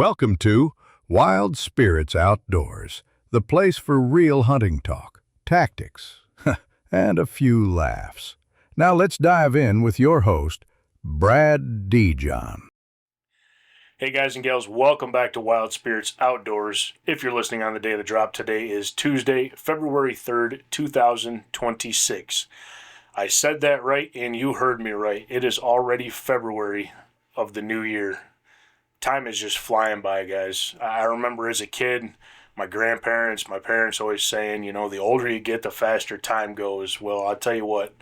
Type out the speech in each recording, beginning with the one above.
Welcome to Wild Spirits Outdoors, the place for real hunting talk, tactics, and a few laughs. Now let's dive in with your host, Brad Dijon. Hey guys and gals, welcome back to Wild Spirits Outdoors. If you're listening on the day of the drop, today is Tuesday, February 3rd, 2026. I said that right and you heard me right. It is already February of the new year. Time is just flying by, guys. I remember as a kid, my grandparents, my parents always saying, the older you get, the faster time goes. Well, I'll tell you what,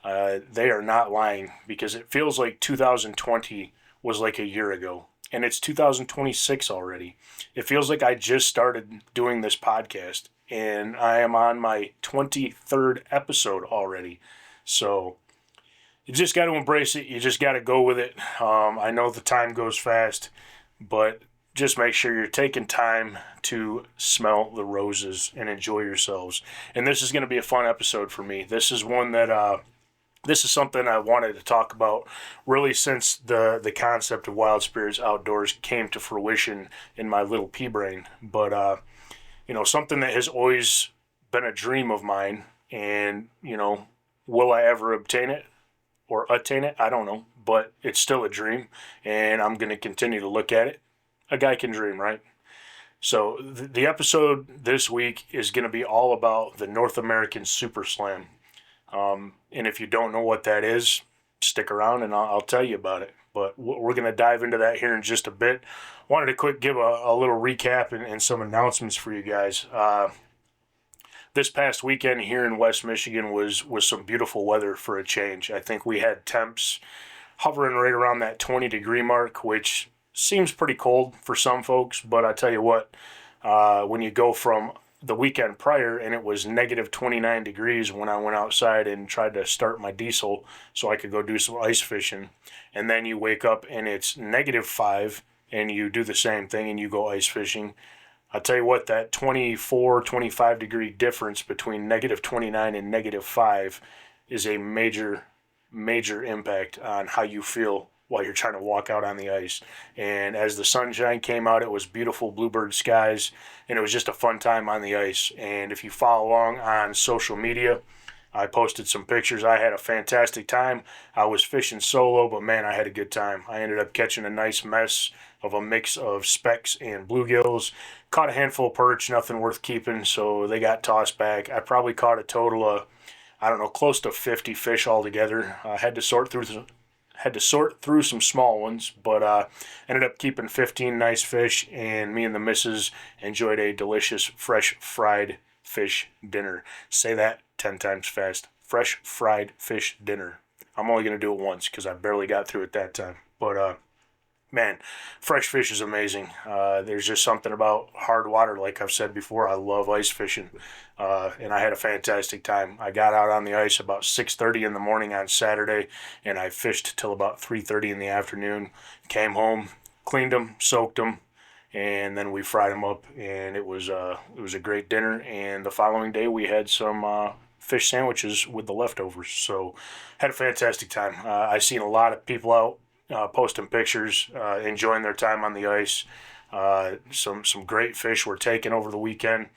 they are not lying, because it feels like 2020 was like a year ago, and it's 2026 already. It feels like I just started doing this podcast, and I am on my 23rd episode already. So you just got to embrace it. You just got to go with it. I know the time goes fast, but just make sure you're taking time to smell the roses and enjoy yourselves. And this is going to be a fun episode for me. This is one that this is something I wanted to talk about really since the concept of Wild Spirits Outdoors came to fruition in my little pea brain. But something that has always been a dream of mine, and will I ever obtain it or attain it? I don't know, but it's still a dream, and I'm going to continue to look at it. A guy can dream, right? So the episode this week is going to be all about the North American Super Slam. And if you don't know what that is, stick around and I'll tell you about it. But we're going to dive into that here in just a bit. Wanted to quick give a little recap and some announcements for you guys. This past weekend here in West Michigan was some beautiful weather for a change. I think we had temps hovering right around that 20-degree mark, which seems pretty cold for some folks. But I tell you what, when you go from the weekend prior and it was negative 29 degrees when I went outside and tried to start my diesel so I could go do some ice fishing, and then you wake up and it's negative 5 and you do the same thing and you go ice fishing, I'll tell you what, that 24, 25 degree difference between negative 29 and negative 5 is a major, major impact on how you feel while you're trying to walk out on the ice. And as the sunshine came out, it was beautiful bluebird skies, and it was just a fun time on the ice. And if you follow along on social media, I posted some pictures. I had a fantastic time. I was fishing solo, but man, I had a good time. I ended up catching a nice mess of a mix of specks and bluegills. Caught a handful of perch, nothing worth keeping, so they got tossed back. I probably caught a total of, close to 50 fish altogether. I had to sort through some small ones, but ended up keeping 15 nice fish, and me and the missus enjoyed a delicious fresh fried fish dinner. Say that 10 times fast. Fresh fried fish dinner. I'm only going to do it once because I barely got through it that time. But man, fresh fish is amazing. There's just something about hard water, like I've said before. I love ice fishing, and I had a fantastic time. I got out on the ice about 6:30 in the morning on Saturday, and I fished till about 3:30 in the afternoon. Came home, cleaned them, soaked them, and then we fried them up, and it was a great dinner. And the following day, we had some fish sandwiches with the leftovers. So had a fantastic time. I've seen a lot of people out posting pictures, enjoying their time on the ice. Some great fish were taken over the weekend.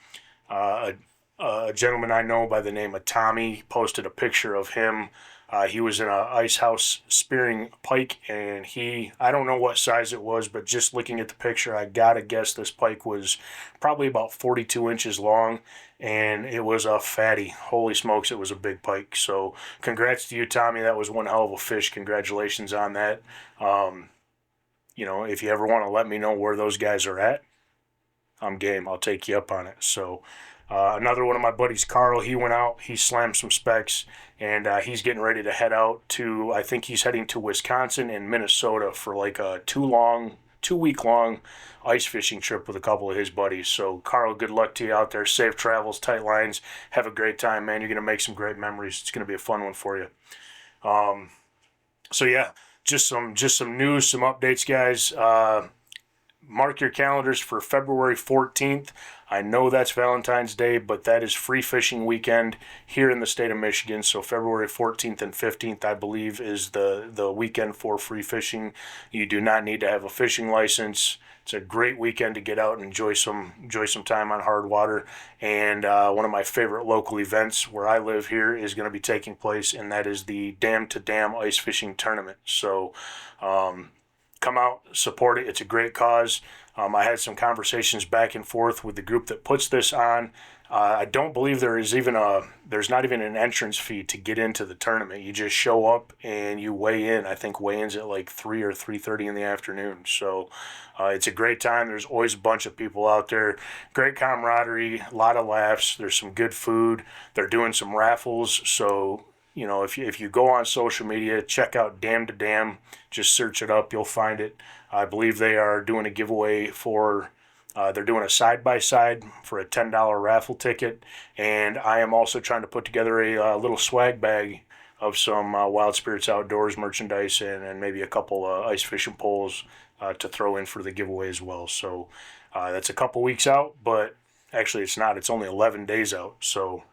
A gentleman I know by the name of Tommy posted a picture of him. He was in an ice house spearing pike, and I don't know what size it was, but just looking at the picture, I gotta guess this pike was probably about 42 inches long, and it was a fatty. Holy smokes, it was a big pike. So congrats to you, Tommy. That was one hell of a fish. Congratulations on that. If you ever want to let me know where those guys are at, I'm game. I'll take you up on it. So another one of my buddies, Carl, he went out, he slammed some specks, and he's getting ready to head out to, I think he's heading to Wisconsin and Minnesota for like a 2-week-long ice fishing trip with a couple of his buddies. So Carl, good luck to you out there. Safe travels, tight lines. Have a great time, man. You're going to make some great memories. It's going to be a fun one for you. So yeah, just some news, some updates, guys. mark your calendars for February 14th. I know that's Valentine's Day, but that is free fishing weekend here in the state of Michigan. So February 14th and 15th, I believe, is the weekend for free fishing. You do not need to have a fishing license. It's a great weekend to get out and enjoy some time on hard water. And one of my favorite local events where I live here is going to be taking place, and that is the Dam to Dam Ice Fishing Tournament. So come out, support it. It's a great cause. I had some conversations back and forth with the group that puts this on. I don't believe there's not even an entrance fee to get into the tournament. You just show up and you weigh in. I think weigh-in's at like 3 or 3:30 in the afternoon. So it's a great time. There's always a bunch of people out there. Great camaraderie, a lot of laughs. There's some good food. They're doing some raffles. So if you go on social media, check out Dam to Dam. Just search it up. You'll find it. I believe they are doing a giveaway for, they're doing a side-by-side for a $10 raffle ticket. And I am also trying to put together a little swag bag of some Wild Spirits Outdoors merchandise and maybe a couple ice fishing poles to throw in for the giveaway as well. So that's a couple weeks out, but actually it's not. It's only 11 days out. So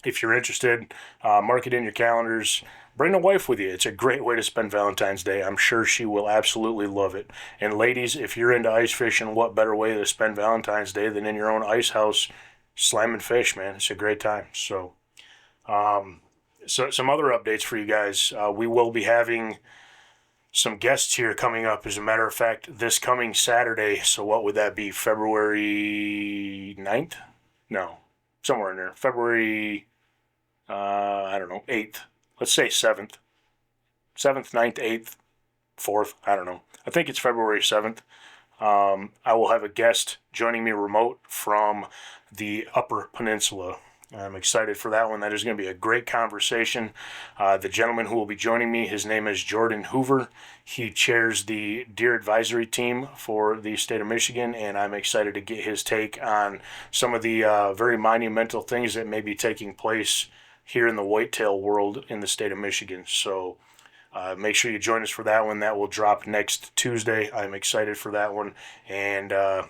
if you're interested, mark it in your calendars. Bring the wife with you. It's a great way to spend Valentine's Day. I'm sure she will absolutely love it. And ladies, if you're into ice fishing, what better way to spend Valentine's Day than in your own ice house slamming fish, man? It's a great time. So some other updates for you guys. We will be having some guests here coming up. As a matter of fact, this coming Saturday. So what would that be? February 9th? No, somewhere in there. February, 8th. Let's say 7th. 7th, 9th, 8th, 4th. I don't know. I think it's February 7th. I will have a guest joining me remote from the Upper Peninsula. I'm excited for that one. That is going to be a great conversation. The gentleman who will be joining me, his name is Jordan Hoover. He chairs the deer advisory team for the state of Michigan, and I'm excited to get his take on some of the very monumental things that may be taking place here in the whitetail world in the state of Michigan. So make sure you join us for that one. That will drop next Tuesday. I'm excited for that one, and I'm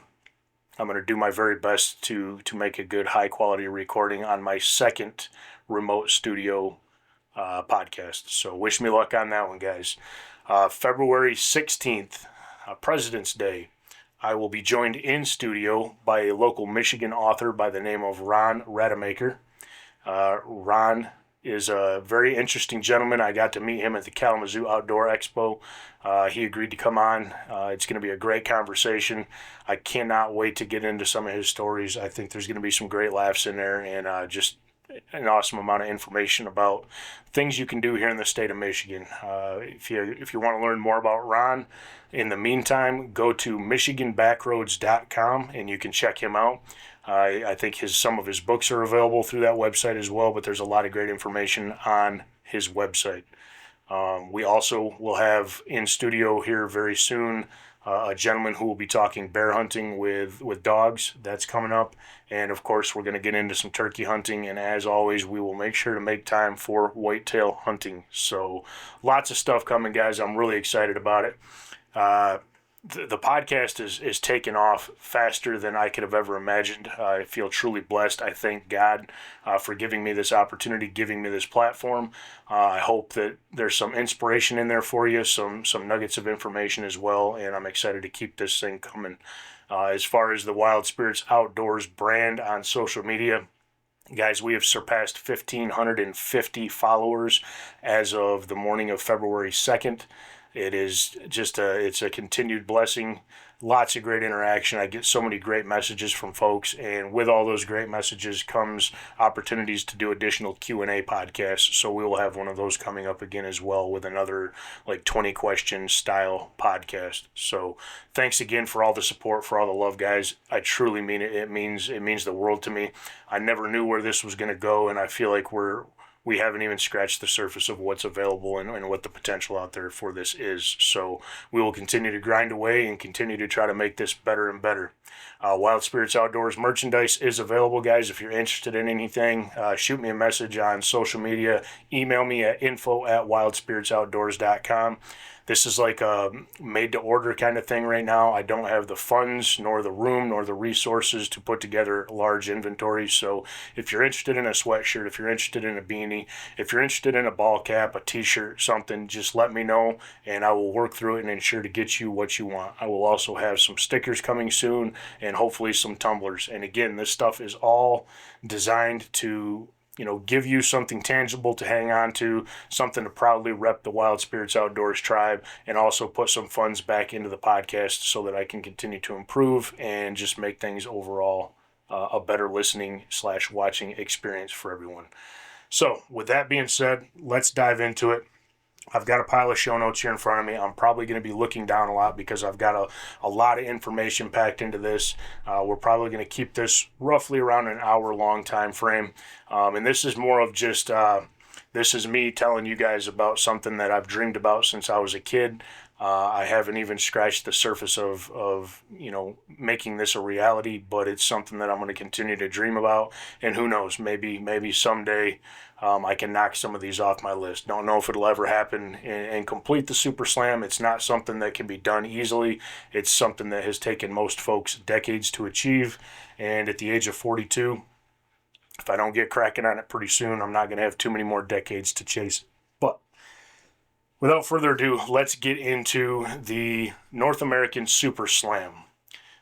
going to do my very best to make a good high-quality recording on my second remote studio podcast. So wish me luck on that one, guys. February 16th, President's Day, I will be joined in studio by a local Michigan author by the name of Ron Rademacher. Ron is a very interesting gentleman. I got to meet him at the Kalamazoo Outdoor Expo. He agreed to come on. It's going to be a great conversation. I cannot wait to get into some of his stories. I think there's going to be some great laughs in there and just an awesome amount of information about things you can do here in the state of Michigan. If you want to learn more about Ron, in the meantime, go to michiganbackroads.com and you can check him out. I think some of his books are available through that website as well, but there's a lot of great information on his website. We also will have in studio here very soon a gentleman who will be talking bear hunting with dogs. That's coming up. And of course, we're going to get into some turkey hunting. And as always, we will make sure to make time for whitetail hunting. So lots of stuff coming, guys. I'm really excited about it. The podcast is taking off faster than I could have ever imagined. I feel truly blessed. I thank God for giving me this opportunity, giving me this platform. I hope that there's some inspiration in there for you, some nuggets of information as well, and I'm excited to keep this thing coming. As far as the Wild Spirits Outdoors brand on social media, guys, we have surpassed 1,550 followers as of the morning of February 2nd. It is just it's a continued blessing. Lots of great interaction. I get so many great messages from folks, and with all those great messages comes opportunities to do additional Q&A podcasts. So we will have one of those coming up again as well with another like 20 question style podcast. So thanks again for all the support, for all the love, guys. I truly mean it. It means the world to me. I never knew where this was going to go, and I feel like we haven't even scratched the surface of what's available and what the potential out there for this is. So we will continue to grind away and continue to try to make this better and better. Wild Spirits Outdoors merchandise is available, guys. If you're interested in anything, shoot me a message on social media. Email me at info@wildspiritsoutdoors.com. This is like a made-to-order kind of thing right now. I don't have the funds, nor the room, nor the resources to put together a large inventory. So if you're interested in a sweatshirt, if you're interested in a beanie, if you're interested in a ball cap, a t-shirt, something, just let me know, and I will work through it and ensure to get you what you want. I will also have some stickers coming soon, and hopefully some tumblers. And again, this stuff is all designed to give you something tangible to hang on to, something to proudly rep the Wild Spirits Outdoors tribe, and also put some funds back into the podcast so that I can continue to improve and just make things overall a better listening/watching experience for everyone. So with that being said, let's dive into it. I've got a pile of show notes here in front of me. I'm probably going to be looking down a lot because I've got a lot of information packed into this. We're probably going to keep this roughly around an hour-long time frame. And this is more of just, this is me telling you guys about something that I've dreamed about since I was a kid. I haven't even scratched the surface of making this a reality, but it's something that I'm going to continue to dream about. And who knows, maybe someday I can knock some of these off my list. Don't know if it'll ever happen and complete the Super Slam. It's not something that can be done easily. It's something that has taken most folks decades to achieve. And at the age of 42, if I don't get cracking on it pretty soon, I'm not going to have too many more decades to chase it. But without further ado, let's get into the North American Super Slam.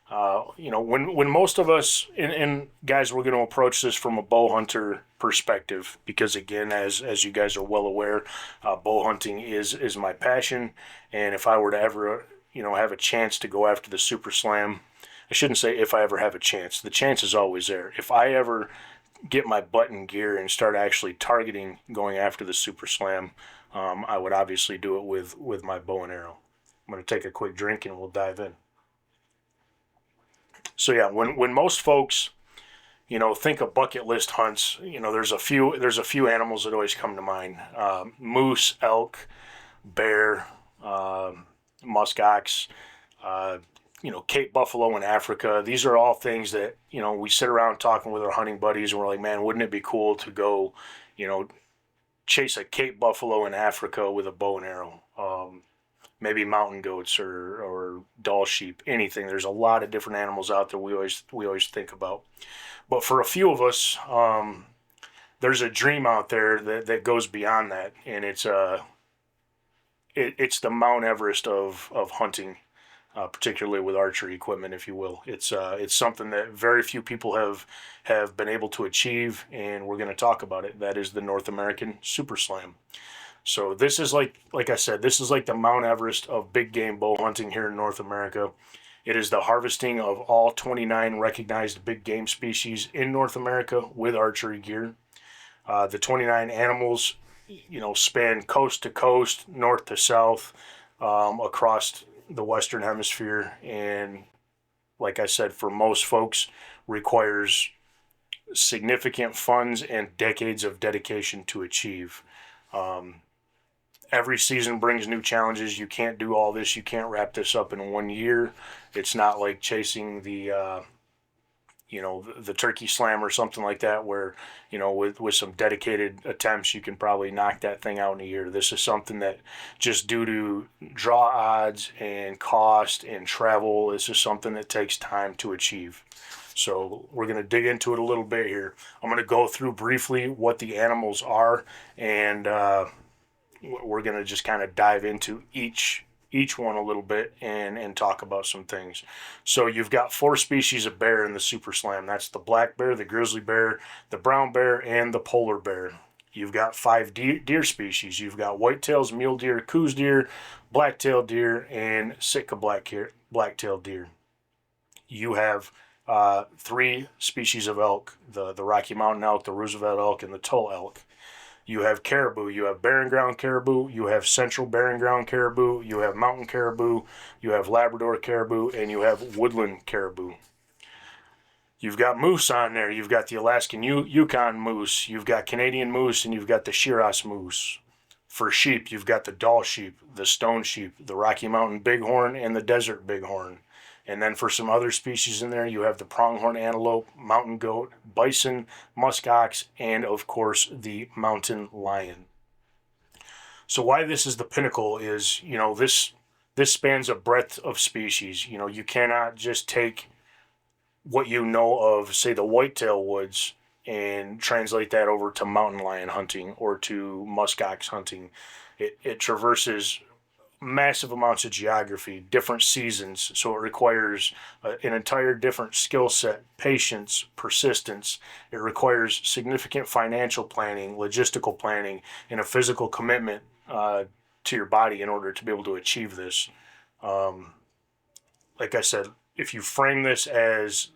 When most of us, and guys, we're going to approach this from a bow hunter perspective, because again, as you guys are well aware, bow hunting is my passion. And if I were to ever, have a chance to go after the Super Slam, I shouldn't say if I ever have a chance. The chance is always there. If I ever get my butt in gear and start actually targeting going after the Super Slam, I would obviously do it with my bow and arrow. I'm going to take a quick drink and we'll dive in. So yeah, when most folks, think of bucket list hunts, there's a few animals that always come to mind: moose, elk, bear, muskox, Cape buffalo in Africa. These are all things that we sit around talking with our hunting buddies, and we're like, man, wouldn't it be cool to go, chase a Cape buffalo in Africa with a bow and arrow? Maybe mountain goats or Dall sheep, anything. There's a lot of different animals out there we always think about. But for a few of us, there's a dream out there that goes beyond that, and it's the Mount Everest of hunting, particularly with archery equipment, if you will. It's something that very few people have been able to achieve, and we're going to talk about it. That is the North American Super Slam. So this is like I said, this is like the Mount Everest of big game bow hunting here in North America. It is the harvesting of all 29 recognized big game species in North America with archery gear. The 29 animals, span coast to coast, north to south, across the Western Hemisphere. And like I said, for most folks, requires significant funds and decades of dedication to achieve. Every season brings new challenges. You can't do all this. You can't wrap this up in 1 year. It's not like chasing the turkey slam or something like that, where, with some dedicated attempts, you can probably knock that thing out in a year. This is something that, just due to draw odds and cost and travel, this is something that takes time to achieve. So we're going to dig into it a little bit here. I'm going to go through briefly what the animals are, and we're going to just kind of dive into each one a little bit and talk about some things. So you've got 4 species of bear in the Super Slam. That's the black bear, the grizzly bear, the brown bear, and the polar bear. You've got 5 deer species. You've got whitetails, mule deer, Coues deer, black-tailed deer, and Sitka black-tailed deer. You have 3 species of elk: the Rocky Mountain elk, the Roosevelt elk, and the Tull elk. You have caribou. You have barren ground caribou. You have central barren ground caribou. You have mountain caribou. You have Labrador caribou, and you have woodland caribou. You've got moose on there. You've got the Alaskan Yukon moose. You've got Canadian moose, and you've got the Shiraz moose. For sheep, you've got the Dall sheep, the stone sheep, the Rocky Mountain bighorn, and the desert bighorn. And then for some other species in there, you have the pronghorn antelope, mountain goat, bison, muskox, and of course the mountain lion. So why this is the pinnacle is, this spans a breadth of species. You cannot just take what you know of, say, the whitetail woods and translate that over to mountain lion hunting or to muskox hunting. It traverses massive amounts of geography, different seasons, so it requires an entire different skill set, patience, persistence. It requires significant financial planning, logistical planning, and a physical commitment to your body in order to be able to achieve this. Um, like I said, if you frame this as,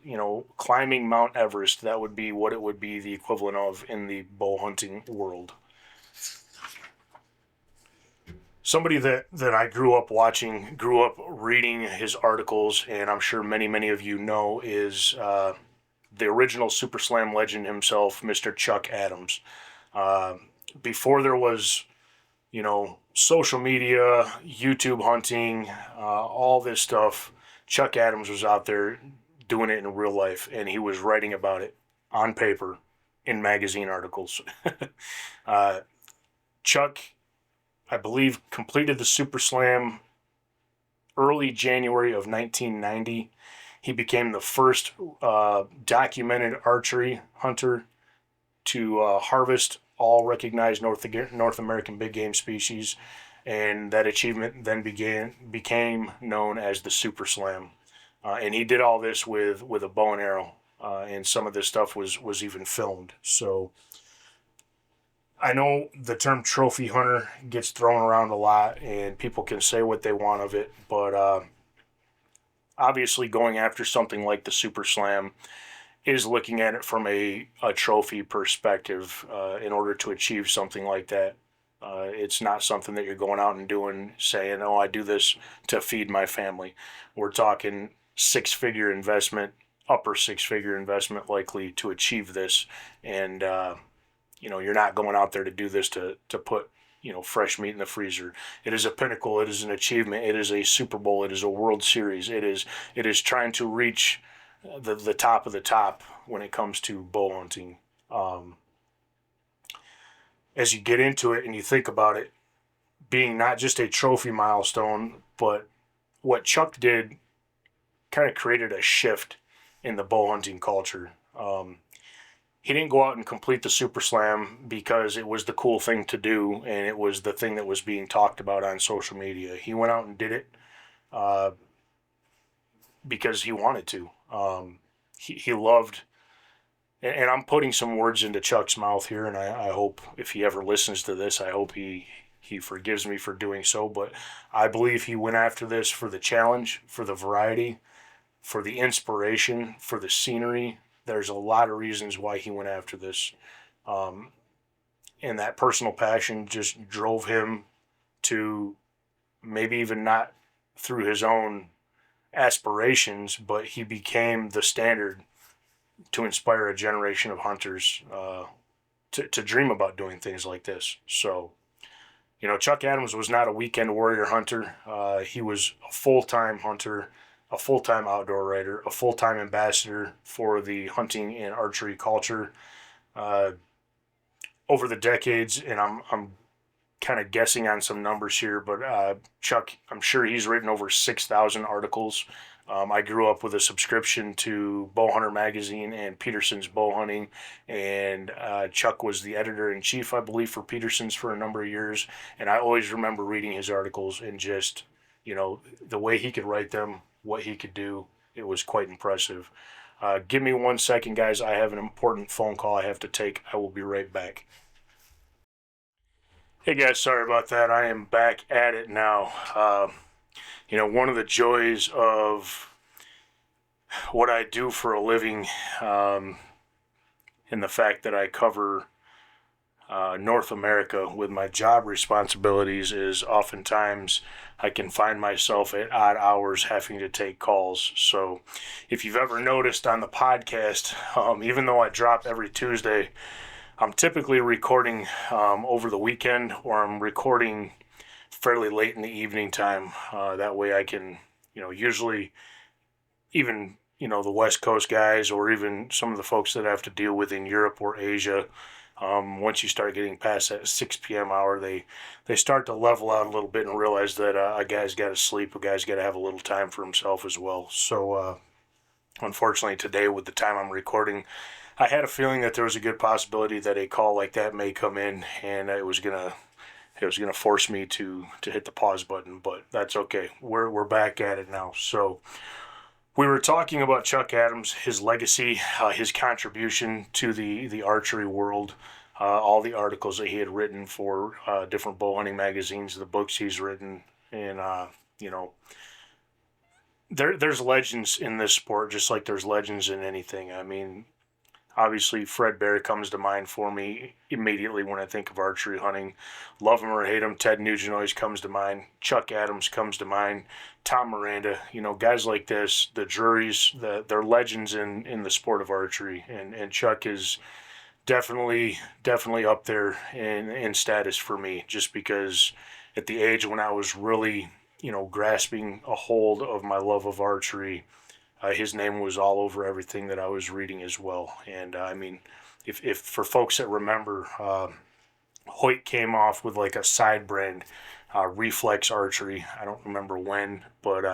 climbing Mount Everest, that would be what it would be the equivalent of in the bow hunting world. Somebody that I grew up watching, grew up reading his articles, and I'm sure many of you know, is the original Super Slam legend himself, Mr. Chuck Adams. Uh, Before there was, social media, YouTube hunting, all this stuff, Chuck Adams was out there doing it in real life, and he was writing about it on paper in magazine articles. uh, Chuck, I believe, completed the Super Slam early January of 1990. He became the first documented archery hunter to harvest all recognized North American big game species, and that achievement then became known as the Super Slam. And he did all this with a bow and arrow, and some of this stuff was even filmed. So I know the term trophy hunter gets thrown around a lot, and people can say what they want of it, but obviously going after something like the Super Slam is looking at it from a trophy perspective in order to achieve something like that. It's not something that you're going out and doing, saying, oh, I do this to feed my family. We're talking six-figure investment, upper six-figure investment likely to achieve this, and you're not going out there to do this to put, fresh meat in the freezer. It is a pinnacle. It is an achievement. It is a Super Bowl. It is a World Series. It is trying to reach the top of the top when it comes to bow hunting. As you get into it and you think about it being not just a trophy milestone, but what Chuck did kind of created a shift in the bow hunting culture. He didn't go out and complete the Super Slam because it was the cool thing to do and it was the thing that was being talked about on social media. He went out and did it because he wanted to. He loved, and I'm putting some words into Chuck's mouth here, and I hope if he ever listens to this, I hope he forgives me for doing so, but I believe he went after this for the challenge, for the variety, for the inspiration, for the scenery. There's a lot of reasons why he went after this. And that personal passion just drove him to maybe even not through his own aspirations, but he became the standard to inspire a generation of hunters to dream about doing things like this. So, Chuck Adams was not a weekend warrior hunter. He was a full-time hunter, a full-time outdoor writer, a full-time ambassador for the hunting and archery culture. Over the decades, and I'm kind of guessing on some numbers here, but Chuck, I'm sure he's written over 6,000 articles. I grew up with a subscription to Bowhunter magazine and Peterson's Bow Hunting, and Chuck was the editor-in-chief, I believe, for Peterson's for a number of years, and I always remember reading his articles and just, the way he could write them, what he could do, it was quite impressive. Give me 1 second, guys. I have an important phone call I have to take. I will be right back. Hey guys, sorry about that. I am back at it now. One of the joys of what I do for a living, and the fact that I cover North America with my job responsibilities is oftentimes I can find myself at odd hours having to take calls. So if you've ever noticed on the podcast, even though I drop every Tuesday, I'm typically recording over the weekend, or I'm recording fairly late in the evening time. That way I can, usually even, the West Coast guys, or even some of the folks that I have to deal with in Europe or Asia, Once you start getting past that 6 p.m. hour, they start to level out a little bit and realize that a guy's got to sleep, a guy's got to have a little time for himself as well. So unfortunately today, with the time I'm recording, I had a feeling that there was a good possibility that a call like that may come in, and it was gonna force me to hit the pause button. But that's okay. We're back at it now. So we were talking about Chuck Adams, his legacy, his contribution to the archery world, all the articles that he had written for different bow hunting magazines, the books he's written, and you know, there's legends in this sport, just like there's legends in anything. I mean, obviously, Fred Bear comes to mind for me immediately when I think of archery hunting. Love him or hate him, Ted Nugent always comes to mind. Chuck Adams comes to mind. Tom Miranda, guys like this, the juries, they're legends in the sport of archery. And Chuck is definitely up there in status for me, just because at the age when I was really, grasping a hold of my love of archery, his name was all over everything that I was reading as well. And I mean, if for folks that remember, Hoyt came off with like a side brand, Reflex Archery. I don't remember when, but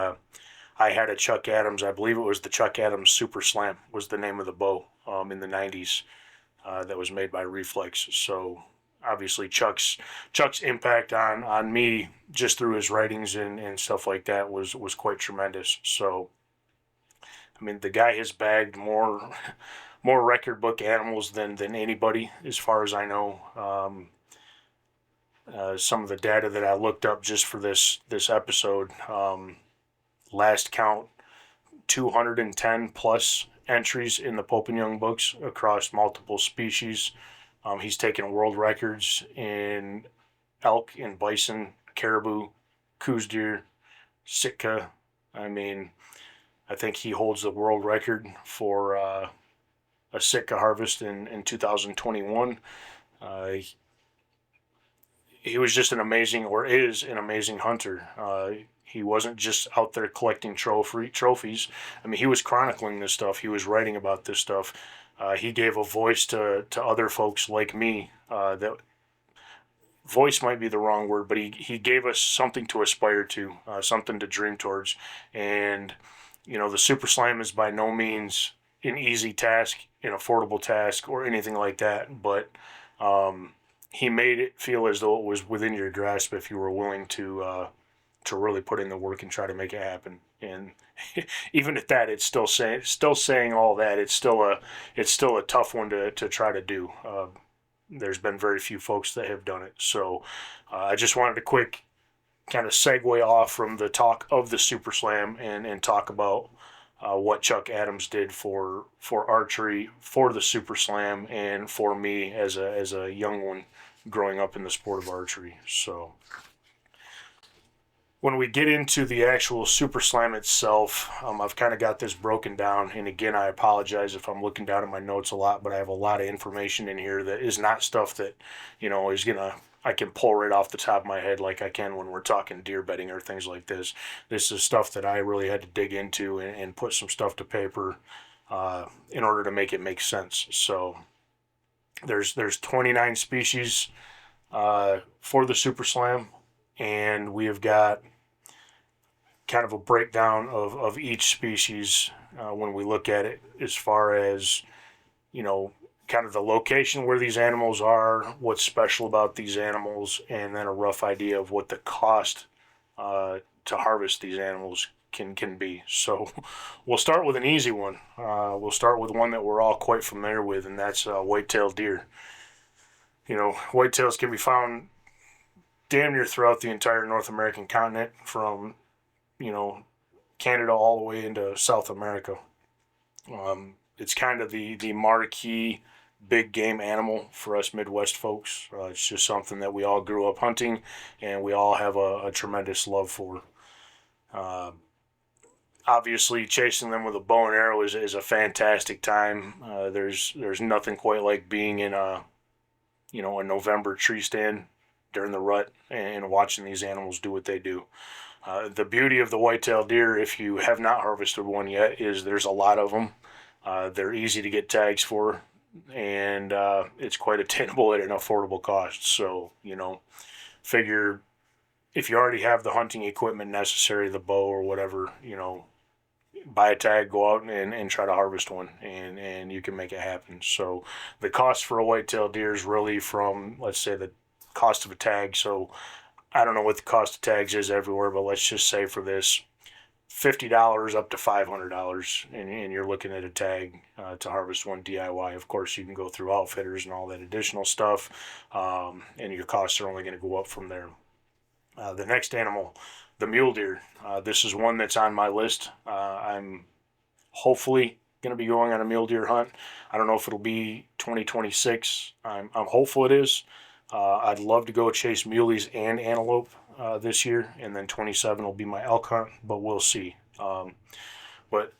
I had a Chuck Adams. I believe it was the Chuck Adams Super Slam was the name of the bow in the 90s that was made by Reflex. So obviously Chuck's impact on me just through his writings and stuff like that was quite tremendous. So I mean, the guy has bagged more record book animals than anybody, as far as I know. Some of the data that I looked up just for this episode, last count, 210 plus entries in the Pope and Young books across multiple species. He's taken world records in elk, in bison, caribou, coos deer, Sitka. I mean, I think he holds the world record for a Sitka harvest in 2021. He was just an amazing, or is an amazing hunter. He wasn't just out there collecting trophies. I mean, he was chronicling this stuff. He was writing about this stuff. He gave a voice to other folks like me. That voice might be the wrong word, but he gave us something to aspire to, something to dream towards. And the Super Slam is by no means an easy task, an affordable task, or anything like that. But he made it feel as though it was within your grasp if you were willing to really put in the work and try to make it happen. And even at that, it's still saying all that. It's still a tough one to try to do. There's been very few folks that have done it. So I just wanted a quick kind of segue off from the talk of the Super Slam and talk about what Chuck Adams did for archery, for the Super Slam, and for me as a young one growing up in the sport of archery. So when we get into the actual Super Slam itself, I've kind of got this broken down. And again, I apologize if I'm looking down at my notes a lot, but I have a lot of information in here that is not stuff that, I can pull right off the top of my head like I can when we're talking deer bedding or things like this. This is stuff that I really had to dig into and put some stuff to paper in order to make it make sense. So there's 29 species for the Super Slam, and we have got kind of a breakdown of each species when we look at it, as far as, kind of the location where these animals are, what's special about these animals, and then a rough idea of what the cost to harvest these animals can be. So we'll start with an easy one. We'll start with one that we're all quite familiar with, and that's white-tailed deer. Whitetails can be found damn near throughout the entire North American continent, from Canada all the way into South America. It's kind of the marquee big game animal for us Midwest folks. It's just something that we all grew up hunting, and we all have a tremendous love for. Obviously, chasing them with a bow and arrow is a fantastic time. There's nothing quite like being in a November tree stand during the rut and watching these animals do what they do. The beauty of the white-tailed deer, if you have not harvested one yet, is there's a lot of them. They're easy to get tags for. and it's quite attainable at an affordable cost. So, figure if you already have the hunting equipment necessary, the bow or whatever, buy a tag, go out and try to harvest one, and you can make it happen. So the cost for a whitetail deer is really from, let's say, the cost of a tag. So I don't know what the cost of tags is everywhere, but let's just say for this, $50 up to $500, and you're looking at a tag to harvest one DIY. Of course, you can go through outfitters and all that additional stuff, and your costs are only going to go up from there. The next animal, the mule deer. This is one that's on my list. I'm hopefully going to be going on a mule deer hunt. I don't know if it'll be 2026. I'm hopeful it is. I'd love to go chase muleys and antelope this year, and then 27 will be my elk hunt, but we'll see. But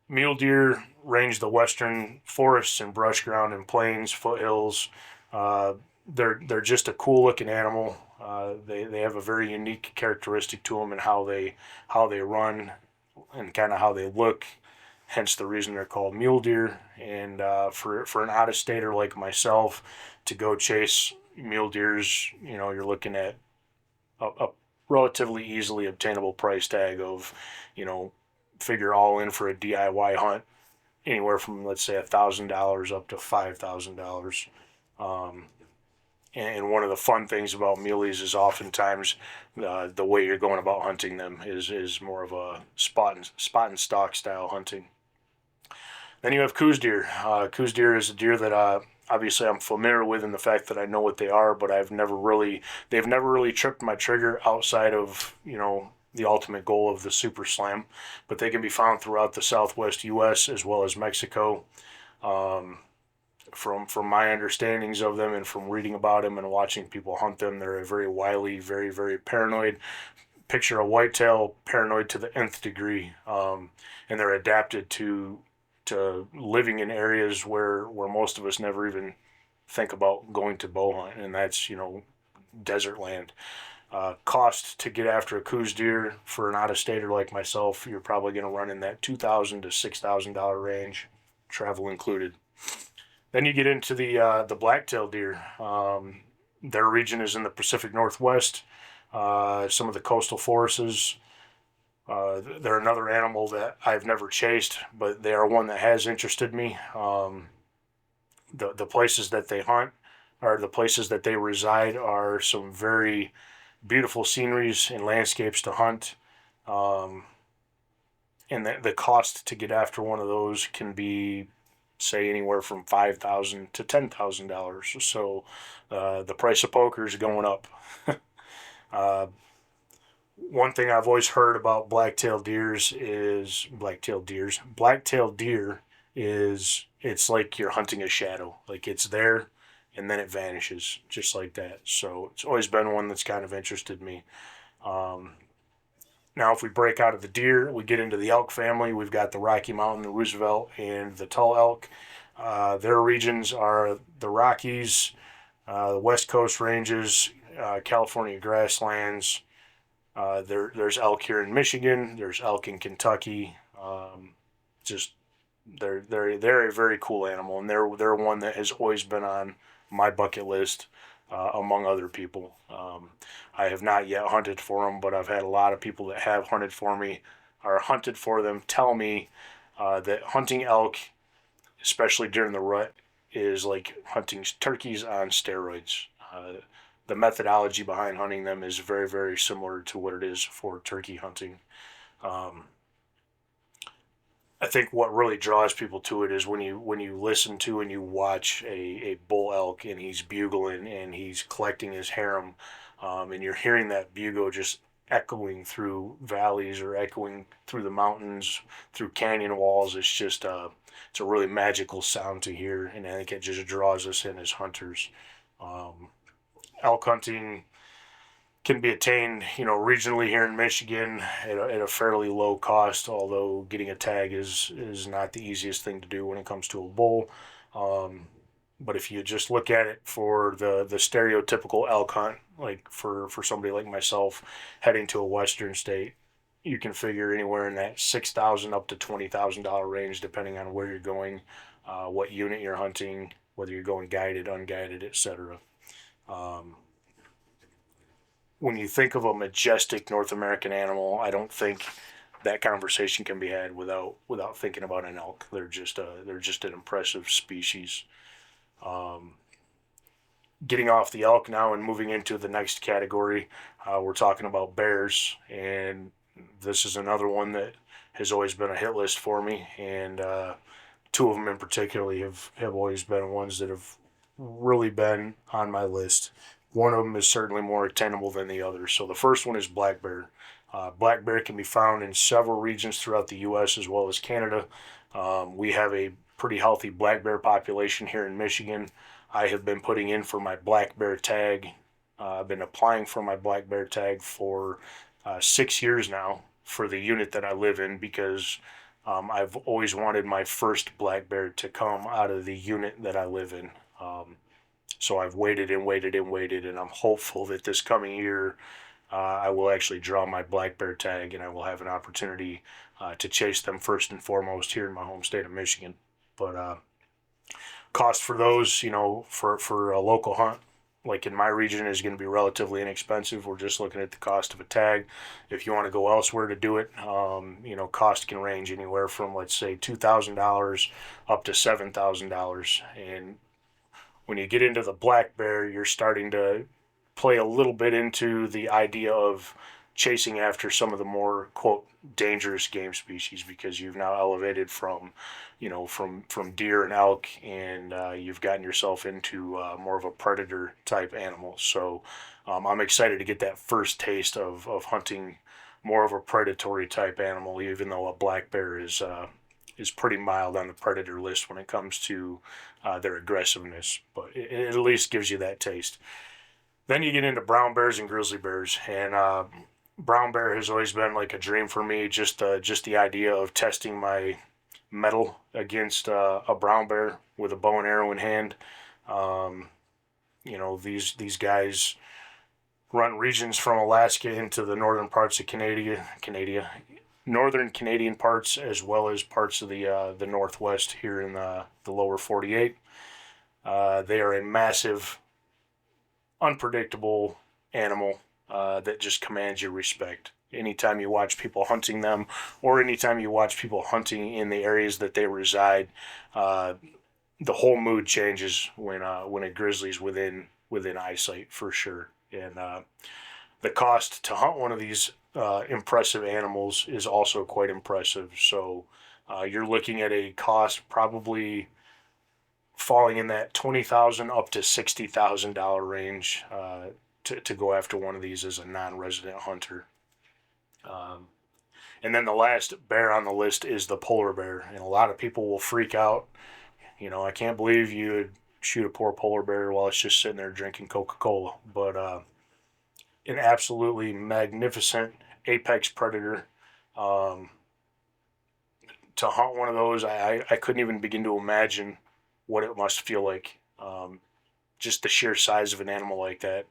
mule deer range the western forests and brush ground and plains, foothills. They're just a cool looking animal. They have a very unique characteristic to them and how they run and kind of how they look. Hence the reason they're called mule deer. And for an out of stater like myself to go chase mule deers, you're looking at a relatively easily obtainable price tag of, figure all in for a DIY hunt anywhere from, let's say, $1,000 up to $5,000. And one of the fun things about muleys is oftentimes the way you're going about hunting them is more of a spot and stalk style hunting. Then you have Coues deer. Coues deer is a deer that obviously I'm familiar with in the fact that I know what they are, but they've never really tripped my trigger outside of, the ultimate goal of the Super Slam. But they can be found throughout the Southwest U.S. as well as Mexico. From my understandings of them and from reading about them and watching people hunt them, they're a very wily, very, very paranoid. Picture a whitetail paranoid to the nth degree, and they're adapted to living in areas where most of us never even think about going to bow hunt, and that's desert land. Cost to get after a Coues deer for an out-of-stater like myself, you're probably going to run in that $2,000 to $6,000 range, travel included. Then you get into the black-tailed deer. Their region is in the Pacific Northwest, some of the coastal forests. They're another animal that I've never chased, but they are one that has interested me. The places that they hunt, or the places that they reside, are some very beautiful sceneries and landscapes to hunt. And the cost to get after one of those can be, say, anywhere from $5,000 to $10,000. So the price of poker is going up. One thing I've always heard about black-tailed deer is it's like you're hunting a shadow. Like it's there and then it vanishes just like that. So it's always been one that's kind of interested me. Now, if we break out of the deer, we get into the elk family. We've got the Rocky Mountain, the Roosevelt, and the tall elk. Their regions are the Rockies, the West Coast ranges, California grasslands. There's elk here in Michigan. There's elk in Kentucky. They're a very cool animal, and they're one that has always been on my bucket list. Among other people. I have not yet hunted for them, but I've had a lot of people that have hunted for me or hunted for them tell me that hunting elk, especially during the rut, is like hunting turkeys on steroids. The methodology behind hunting them is very, very similar to what it is for turkey hunting. I think what really draws people to it is when you listen to and you watch a bull elk and he's bugling and he's collecting his harem, and you're hearing that bugle just echoing through valleys or echoing through the mountains, through canyon walls. It's just it's a really magical sound to hear, and I think it just draws us in as hunters. Elk hunting can be attained, regionally here in Michigan at a fairly low cost, although getting a tag is not the easiest thing to do when it comes to a bull. But if you just look at it for the stereotypical elk hunt, like for somebody like myself heading to a western state, you can figure anywhere in that $6,000 up to $20,000 range, depending on where you're going, what unit you're hunting, whether you're going guided, unguided, etc. Um, when you think of a majestic North American animal, I don't think that conversation can be had without thinking about an elk. They're just an impressive species. Um, Getting off the elk now and moving into the next category, we're talking about bears, and this is another one that has always been a hit list for me, and two of them in particular have always been ones that have really been on my list. One of them is certainly more attainable than the other. So the first one is black bear. Black bear can be found in several regions throughout the U.S. as well as Canada. We have a pretty healthy black bear population here in Michigan. I have been putting in for my black bear tag. I've been applying for my black bear tag for 6 years now for the unit that I live in, because I've always wanted my first black bear to come out of the unit that I live in. So I've waited and waited and waited, and I'm hopeful that this coming year I will actually draw my black bear tag, and I will have an opportunity to chase them first and foremost here in my home state of Michigan. But cost for those, for a local hunt, like in my region, is going to be relatively inexpensive. We're just looking at the cost of a tag. If you want to go elsewhere to do it, cost can range anywhere from, let's say, $2,000 up to $7,000. And when you get into the black bear, you're starting to play a little bit into the idea of chasing after some of the more, quote, dangerous game species, because you've now elevated from deer and elk, and you've gotten yourself into more of a predator type animal. So I'm excited to get that first taste of hunting more of a predatory type animal, even though a black bear is pretty mild on the predator list when it comes to their aggressiveness, but it at least gives you that taste. Then you get into brown bears and grizzly bears, and brown bear has always been like a dream for me. Just the idea of testing my mettle against a brown bear with a bow and arrow in hand. These guys run regions from Alaska into the northern parts of Canada, northern Canadian parts, as well as parts of the Northwest here in the lower 48. They are a massive, unpredictable animal that just commands your respect. Anytime you watch people hunting them, or anytime you watch people hunting in the areas that they reside, the whole mood changes when a grizzly's within eyesight, for sure. And the cost to hunt one of these impressive animals is also quite impressive. So you're looking at a cost probably falling in that $20,000 up to $60,000 range to go after one of these as a non-resident hunter. And then the last bear on the list is the polar bear, and a lot of people will freak out. I can't believe you would shoot a poor polar bear while it's just sitting there drinking Coca-Cola. But an absolutely magnificent apex predator. To hunt one of those, I couldn't even begin to imagine what it must feel like. Just the sheer size of an animal like that.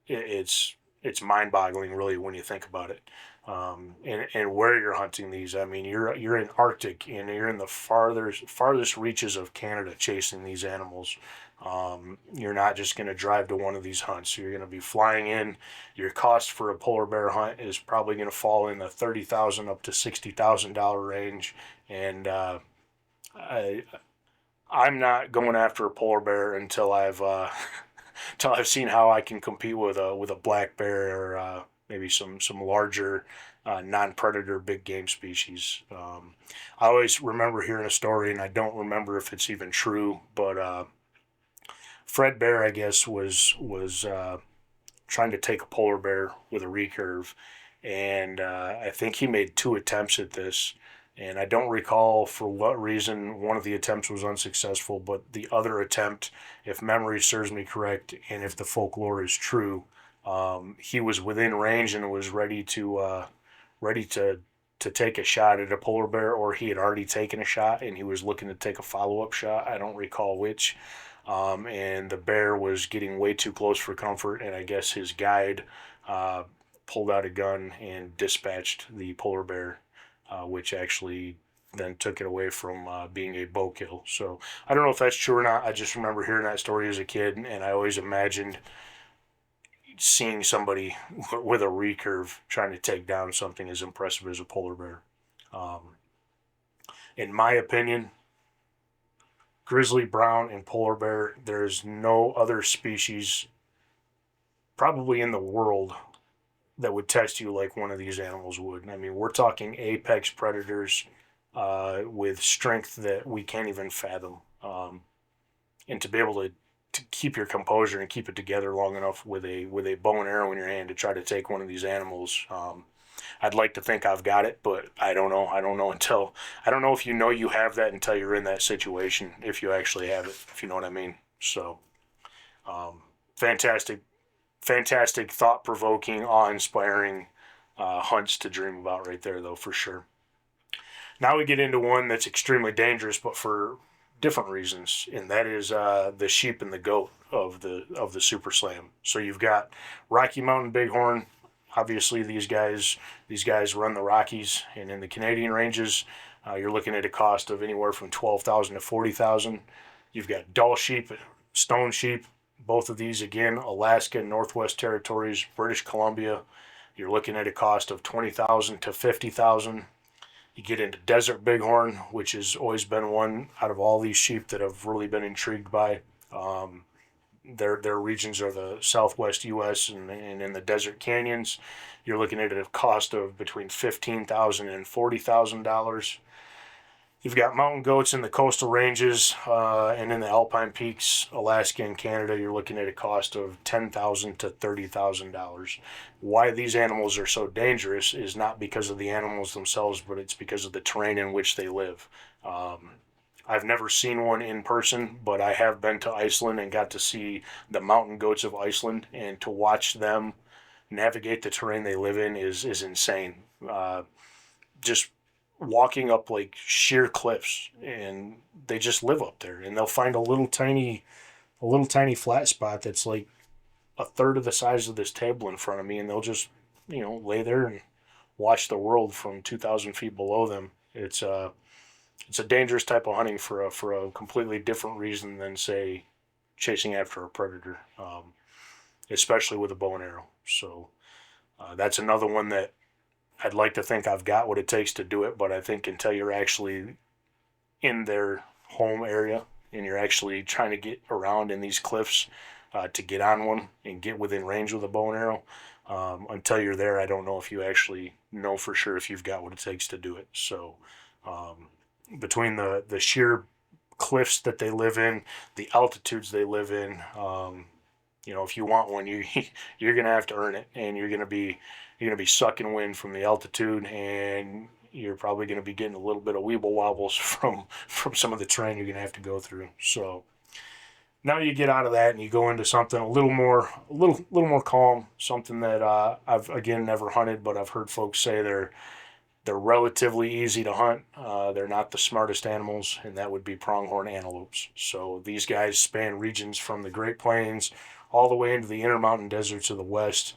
It's mind-boggling, really, when you think about it. And where you're hunting these, I mean, you're in Arctic, and you're in the farthest reaches of Canada chasing these animals. You're not just going to drive to one of these hunts. You're going to be flying in. Your cost for a polar bear hunt is probably going to fall in the $30,000 up to $60,000 range. And I'm not going after a polar bear until I've seen how I can compete with a black bear, or maybe some larger non-predator big game species. I always remember hearing a story, and I don't remember if it's even true, but Fred Bear, I guess, was trying to take a polar bear with a recurve, and I think he made 2 attempts at this. And I don't recall for what reason one of the attempts was unsuccessful, but the other attempt, if memory serves me correct, and if the folklore is true, he was within range and was ready to take a shot at a polar bear, or he had already taken a shot and he was looking to take a follow-up shot. I don't recall which. And the bear was getting way too close for comfort, and I guess his guide pulled out a gun and dispatched the polar bear, which actually then took it away from being a bow kill. So I don't know if that's true or not. I just remember hearing that story as a kid, and I always imagined seeing somebody with a recurve trying to take down something as impressive as a polar bear. In my opinion, grizzly, brown, and polar bear, there's no other species probably in the world that would test you like one of these animals would. I mean, we're talking apex predators with strength that we can't even fathom. And to be able to keep your composure and keep it together long enough with a bow and arrow in your hand to try to take one of these animals. I'd like to think I've got it, but I don't know. I don't know if you know you have that until you're in that situation, if you actually have it, if you know what I mean. So, fantastic, thought-provoking, awe-inspiring hunts to dream about right there, though, for sure. Now we get into one that's extremely dangerous, but for different reasons, and that is the sheep and the goat of the Super Slam. So you've got Rocky Mountain Bighorn. Obviously, these guys run the Rockies, and in the Canadian ranges, you're looking at a cost of anywhere from $12,000 to $40,000. You've got Dall sheep, stone sheep. Both of these, again, Alaska, Northwest Territories, British Columbia. You're looking at a cost of $20,000 to $50,000. You get into desert bighorn, which has always been one out of all these sheep that I've really been intrigued by. Their regions are the southwest U.S. and in the desert canyons. You're looking at a cost of between $15,000 and $40,000. You've got mountain goats in the coastal ranges and in the alpine peaks, Alaska and Canada. You're looking at a cost of $10,000 to $30,000. Why these animals are so dangerous is not because of the animals themselves, but it's because of the terrain in which they live. I've never seen one in person, but I have been to Iceland and got to see the mountain goats of Iceland, and to watch them navigate the terrain they live in is insane. Just walking up like sheer cliffs, and they just live up there, and they'll find a little tiny flat spot that's like a third of the size of this table in front of me, and they'll just lay there and watch the world from 2,000 feet below them. It's a dangerous type of hunting for a completely different reason than, say, chasing after a predator, especially with a bow and arrow. So that's another one that I'd like to think I've got what it takes to do it, but I think until you're actually in their home area and you're actually trying to get around in these cliffs to get on one and get within range with a bow and arrow, until you're there, I don't know if you actually know for sure if you've got what it takes to do it. So between the sheer cliffs that they live in, the altitudes they live in, if you want one, you're gonna have to earn it, and you're gonna be sucking wind from the altitude, and you're probably gonna be getting a little bit of weeble wobbles from some of the terrain you're gonna have to go through. So now you get out of that and you go into something a little more calm, something that I've again never hunted, but I've heard folks say they're relatively easy to hunt. They're not the smartest animals, and that would be pronghorn antelopes. So these guys span regions from the Great Plains all the way into the Intermountain Deserts of the West.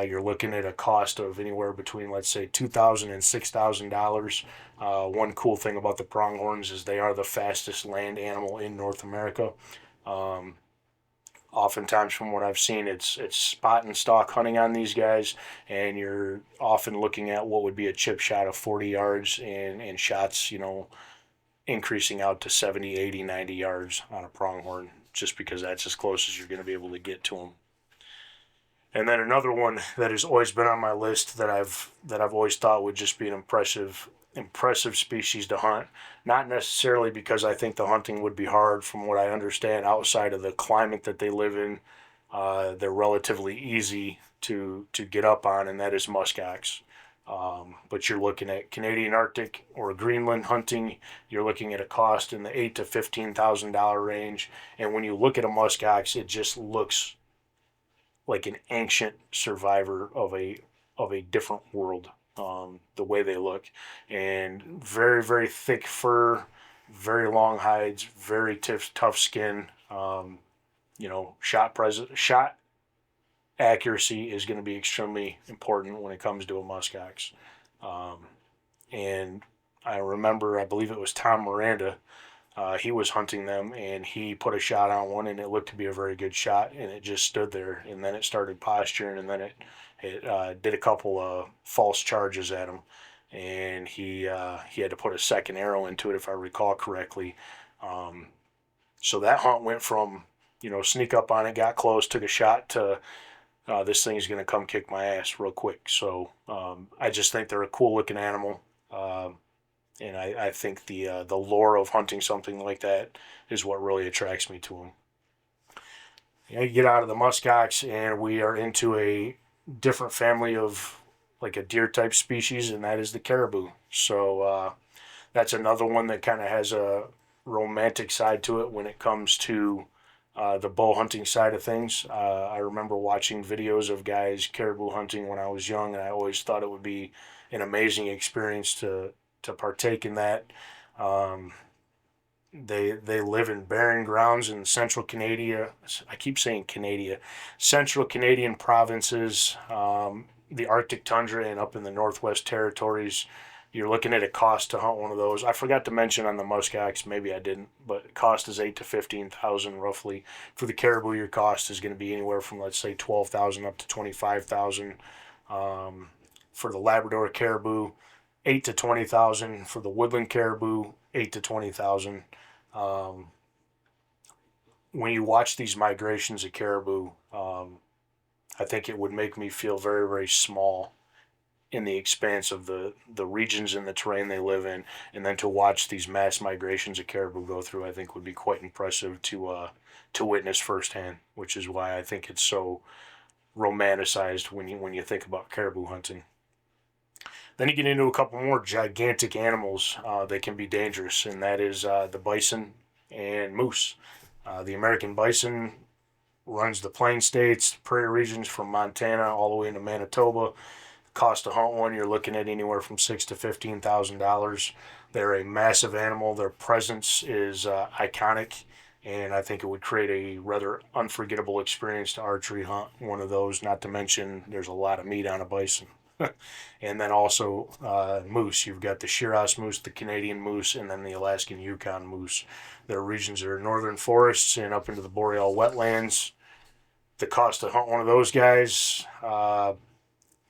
You're looking at a cost of anywhere between, let's say, $2,000 and $6,000. One cool thing about the pronghorns is they are the fastest land animal in North America. Oftentimes, from what I've seen, it's spot and stalk hunting on these guys, and you're often looking at what would be a chip shot of 40 yards and shots, increasing out to 70, 80, 90 yards on a pronghorn, just because that's as close as you're going to be able to get to them. And then another one that has always been on my list that I've always thought would just be an impressive species to hunt. Not necessarily because I think the hunting would be hard. From what I understand, outside of the climate that they live in, they're relatively easy to get up on, and that is muskox. But you're looking at Canadian Arctic or Greenland hunting, you're looking at a cost in the $8,000 to $15,000 range. And when you look at a muskox, it just looks like an ancient survivor of a different world. The way they look, and very, very thick fur, very long hides, very tough skin. Shot accuracy is going to be extremely important when it comes to a muskox. And I remember, I believe it was Tom Miranda, he was hunting them, and he put a shot on one, and it looked to be a very good shot, and it just stood there, and then it started posturing, and then it did a couple of false charges at him, and he had to put a second arrow into it, if I recall correctly. So that hunt went from, sneak up on it, got close, took a shot, to this thing's going to come kick my ass real quick. So I just think they're a cool looking animal. And I think the lore of hunting something like that is what really attracts me to them. You get out of the muskox, and we are into a different family of like a deer type species, and that is the caribou. So that's another one that kind of has a romantic side to it when it comes to the bow hunting side of things. I remember watching videos of guys caribou hunting when I was young, and I always thought it would be an amazing experience to partake in that. They live in barren grounds in central Canada. I keep saying Canada. Central Canadian provinces, the Arctic tundra, and up in the Northwest Territories. You're looking at a cost to hunt one of those. I forgot to mention on the muskox, maybe I didn't, but cost is $8,000 to $15,000 roughly. For the caribou, your cost is going to be anywhere from, let's say, $12,000 up to $25,000. For the Labrador caribou, $8,000 to $20,000. For the woodland caribou, $8,000 to $20,000. When you watch these migrations of caribou, I think it would make me feel very, very small in the expanse of the regions and the terrain they live in, and then to watch these mass migrations of caribou go through, I think would be quite impressive to witness firsthand, which is why I think it's so romanticized when you think about caribou hunting. Then you get into a couple more gigantic animals that can be dangerous, and that is the bison and moose. The American bison runs the plain states, prairie regions from Montana all the way into Manitoba. Cost to hunt one, you're looking at anywhere from $6,000 to $15,000. They're a massive animal. Their presence is iconic, and I think it would create a rather unforgettable experience to archery hunt one of those. Not to mention, there's a lot of meat on a bison. And then also moose. You've got the Shiraz moose, the Canadian moose, and then the Alaskan Yukon moose. Their regions are northern forests and up into the boreal wetlands. The cost to hunt one of those guys, $10,000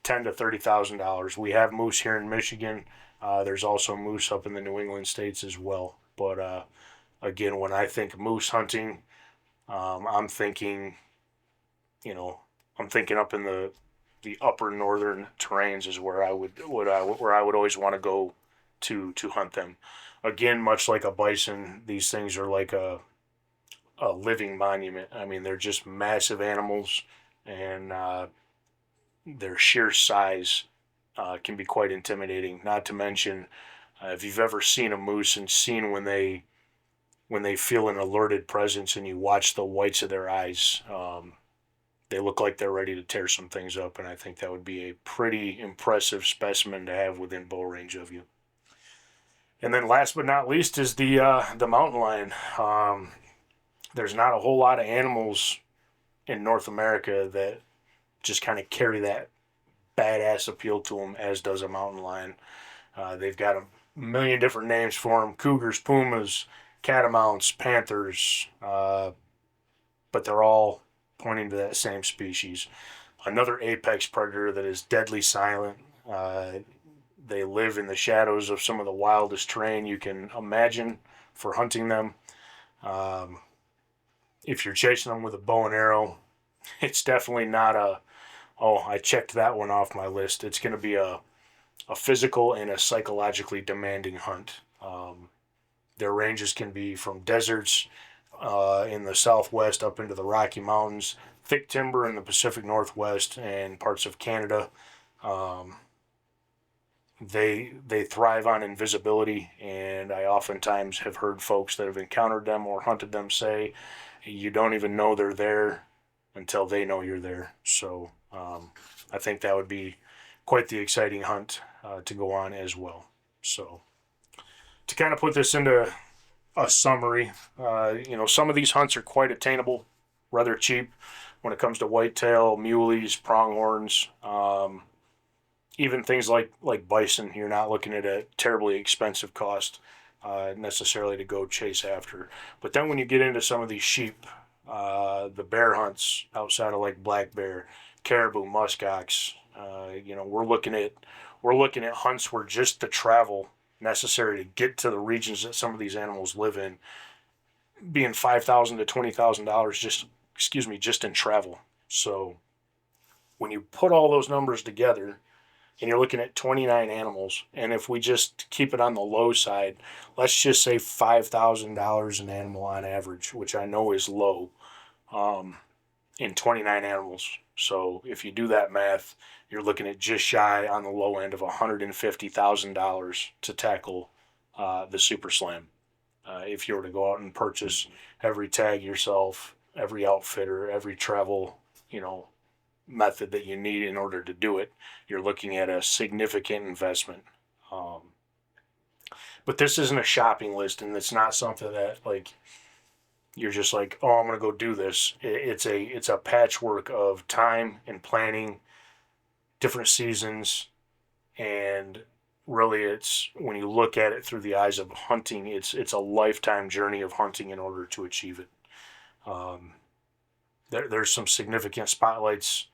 to $30,000. We have moose here in Michigan. There's also moose up in the New England states as well. But again, when I think moose hunting, I'm thinking, up in the upper northern terrains is where I would always want to go to hunt them. Again, much like a bison, these things are like a living monument. I mean, they're just massive animals, and their sheer size can be quite intimidating. Not to mention, if you've ever seen a moose and seen when they feel an alerted presence and you watch the whites of their eyes, they look like they're ready to tear some things up, and I think that would be a pretty impressive specimen to have within bow range of you. And then last but not least is the mountain lion. There's not a whole lot of animals in North America that just kind of carry that badass appeal to them as does a mountain lion. They've got a million different names for them: cougars, pumas, catamounts, panthers, but they're all pointing to that same species. Another apex predator that is deadly silent. They live in the shadows of some of the wildest terrain you can imagine for hunting them. If you're chasing them with a bow and arrow, it's definitely not I checked that one off my list. It's going to be a physical and a psychologically demanding hunt. Their ranges can be from deserts in the southwest up into the Rocky Mountains, thick timber in the Pacific Northwest and parts of Canada. They thrive on invisibility, and I oftentimes have heard folks that have encountered them or hunted them say, you don't even know they're there until they know you're there. So I think that would be quite the exciting hunt to go on as well. So to kind of put this into a summary, some of these hunts are quite attainable. rather cheap when it comes to whitetail, muleys, pronghorns, even things like bison. You're not looking at a terribly expensive cost necessarily to go chase after. But then when you get into some of these sheep, the bear hunts outside of like black bear, caribou, muskox, we're looking at hunts where just the travel necessary to get to the regions that some of these animals live in, being $5,000 to $20,000 just in travel. So when you put all those numbers together, and you're looking at 29 animals, and if we just keep it on the low side, let's just say $5,000 an animal on average, which I know is low, in 29 animals. So if you do that math, you're looking at just shy on the low end of $150,000 to tackle the Super Slam. If you were to go out and purchase every tag yourself, every outfitter, every travel, method that you need in order to do it, you're looking at a significant investment. But this isn't a shopping list, and it's not something that like you're just like, oh, I'm gonna go do this. It's a patchwork of time and planning, different seasons, and really it's when you look at it through the eyes of hunting, it's a lifetime journey of hunting in order to achieve it. There's some significant spotlights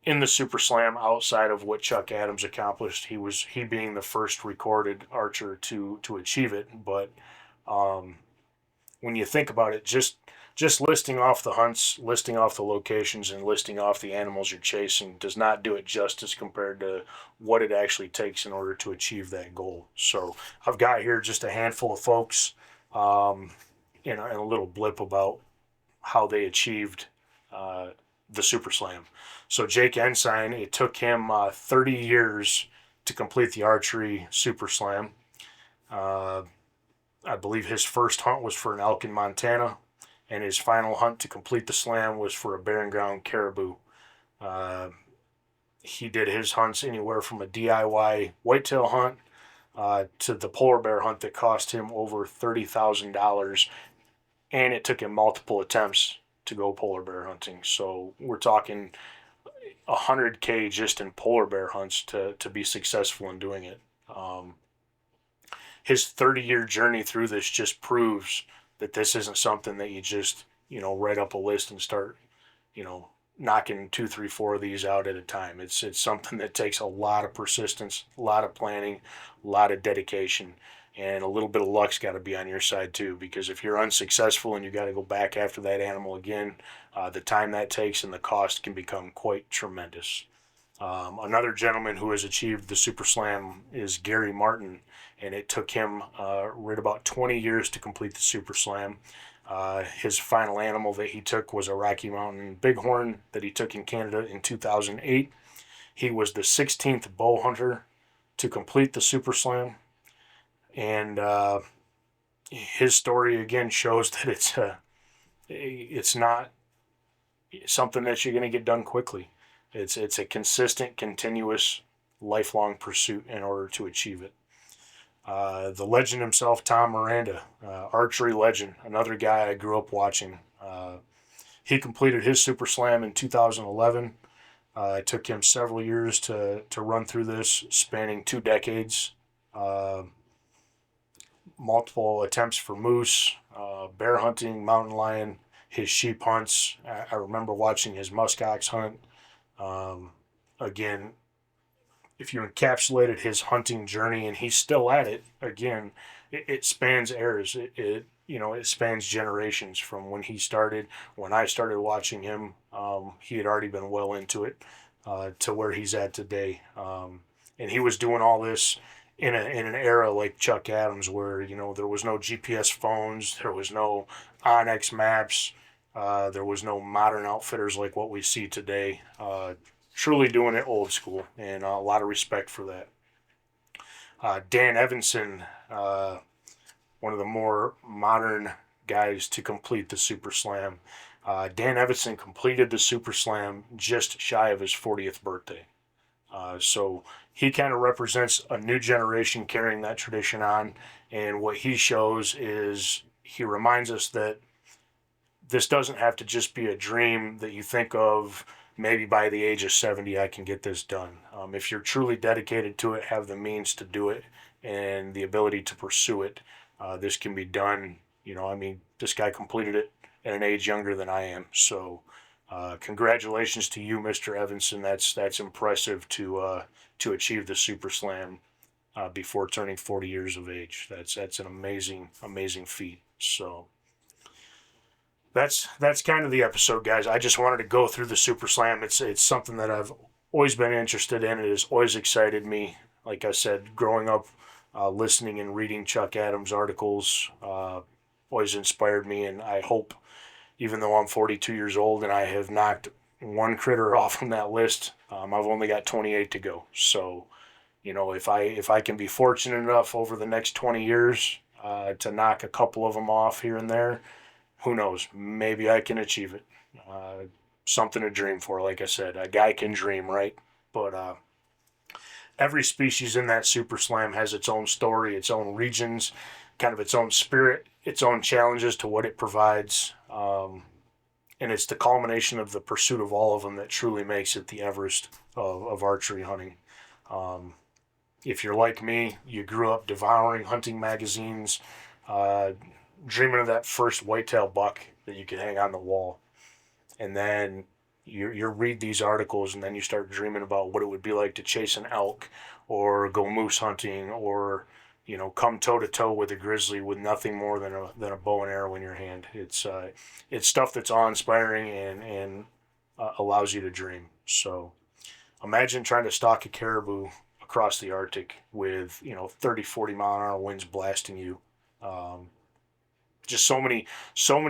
in the Super Slam outside of what Chuck Adams accomplished. He being the first recorded archer to achieve it. But when you think about it, just listing off the hunts, listing off the locations, and listing off the animals you're chasing does not do it justice compared to what it actually takes in order to achieve that goal. So I've got here just a handful of folks, and a little blip about how they achieved the Super Slam. So Jake Ensign, it took him 30 years to complete the archery Super Slam. I believe his first hunt was for an elk in Montana, and his final hunt to complete the slam was for a barren ground caribou. He did his hunts anywhere from a DIY whitetail hunt to the polar bear hunt that cost him over $30,000, and it took him multiple attempts to go polar bear hunting. So we're talking $100K just in polar bear hunts to be successful in doing it. His 30-year journey through this just proves that this isn't something that you just, write up a list and start, knocking 2, 3, 4 of these out at a time. It's something that takes a lot of persistence, a lot of planning, a lot of dedication, and a little bit of luck's got to be on your side too, because if you're unsuccessful and you got to go back after that animal again, the time that takes and the cost can become quite tremendous. Another gentleman who has achieved the Super Slam is Gary Martin, and it took him right about 20 years to complete the Super Slam. His final animal that he took was a Rocky Mountain bighorn that he took in Canada in 2008. He was the 16th bow hunter to complete the Super Slam. And his story again shows that it's not something that you're going to get done quickly. It's a consistent, continuous, lifelong pursuit in order to achieve it. The legend himself, Tom Miranda, archery legend, another guy I grew up watching. He completed his Super Slam in 2011. It took him several years to run through this, spanning 2 decades. Multiple attempts for moose, bear hunting, mountain lion, his sheep hunts. I remember watching his muskox hunt. Again, if you encapsulated his hunting journey, and he's still at it, again, it spans eras. It spans generations from when he started. When I started watching him, he had already been well into it to where he's at today. And he was doing all this in an era like Chuck Adams, where there was no GPS phones, there was no Onyx maps, there was no modern outfitters like what we see today. Truly doing it old school, and a lot of respect for that. Dan Evanson, one of the more modern guys to complete the Super Slam. Dan Evanson completed the Super Slam just shy of his 40th birthday. So he kind of represents a new generation carrying that tradition on, and what he shows is he reminds us that this doesn't have to just be a dream that you think of, maybe by the age of 70, I can get this done. If you're truly dedicated to it, have the means to do it, and the ability to pursue it, this can be done. I mean, this guy completed it at an age younger than I am. So congratulations to you, Mr. Evanson. That's impressive to achieve the Super Slam before turning 40 years of age. That's an amazing feat. So that's kind of the episode, guys. I just wanted to go through the Super Slam. It's something that I've always been interested in. It has always excited me. Like I said, growing up, listening and reading Chuck Adams articles always inspired me, and I hope, even though I'm 42 years old and I have knocked one critter off from that list, I've only got 28 to go. So, if I can be fortunate enough over the next 20 years to knock a couple of them off here and there, who knows? Maybe I can achieve it. Something to dream for, like I said. A guy can dream, right? But every species in that Super Slam has its own story, its own regions, kind of its own spirit, its own challenges to what it provides. And it's the culmination of the pursuit of all of them that truly makes it the Everest of archery hunting. If you're like me, you grew up devouring hunting magazines, dreaming of that first whitetail buck that you could hang on the wall. And then you read these articles, and then you start dreaming about what it would be like to chase an elk or go moose hunting, or come toe-to-toe with a grizzly with nothing more than a bow and arrow in your hand. It's stuff that's awe-inspiring and allows you to dream. So imagine trying to stalk a caribou across the Arctic with 30, 40 mile an hour winds blasting you. Just so many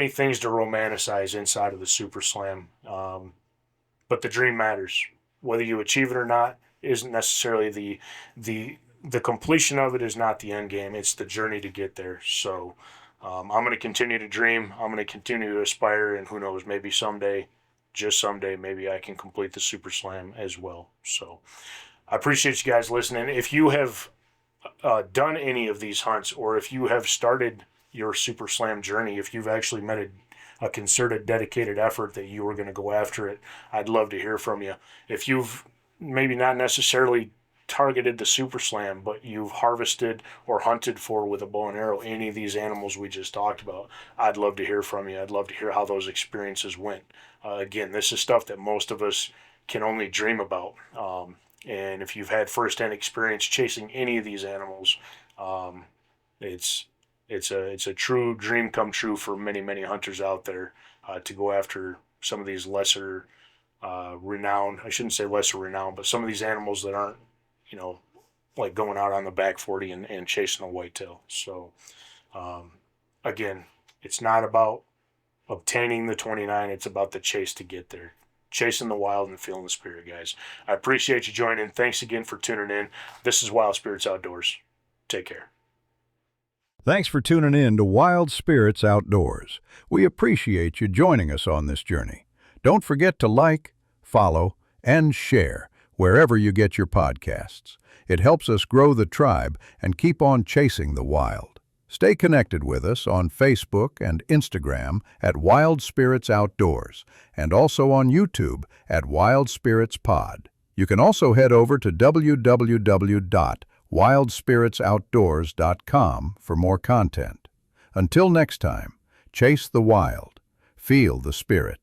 things to romanticize inside of the Super Slam. But the dream matters. Whether you achieve it or not isn't necessarily the completion of it is not the end game. It's the journey to get there. So I'm going to continue to dream. I'm going to continue to aspire, and who knows, maybe someday, just someday, maybe I can complete the Super Slam as well. So I appreciate you guys listening. If you have done any of these hunts, or if you have started your Super Slam journey, if you've actually made a concerted, dedicated effort that you were going to go after it, I'd love to hear from you. If you've maybe not necessarily targeted the Super Slam, but you've harvested or hunted for, with a bow and arrow, any of these animals we just talked about, I'd love to hear from you. I'd love to hear how those experiences went. Again, this is stuff that most of us can only dream about. And if you've had firsthand experience chasing any of these animals, it's a true dream come true for many hunters out there to go after some of these lesser renowned, I shouldn't say lesser renowned, but some of these animals that aren't, like going out on the back 40 and chasing a whitetail. So again, it's not about obtaining the 29, it's about the chase to get there. Chasing the wild and feeling the spirit, guys. I appreciate you joining. Thanks again for tuning in. This is Wild Spirits Outdoors. Take care. Thanks for tuning in to Wild Spirits Outdoors. We appreciate you joining us on this journey. Don't forget to like, follow, and share wherever you get your podcasts. It helps us grow the tribe and keep on chasing the wild. Stay connected with us on Facebook and Instagram at Wild Spirits Outdoors, and also on YouTube at Wild Spirits Pod. You can also head over to www.wildspiritsoutdoors.com for more content. Until next time, chase the wild, feel the spirit.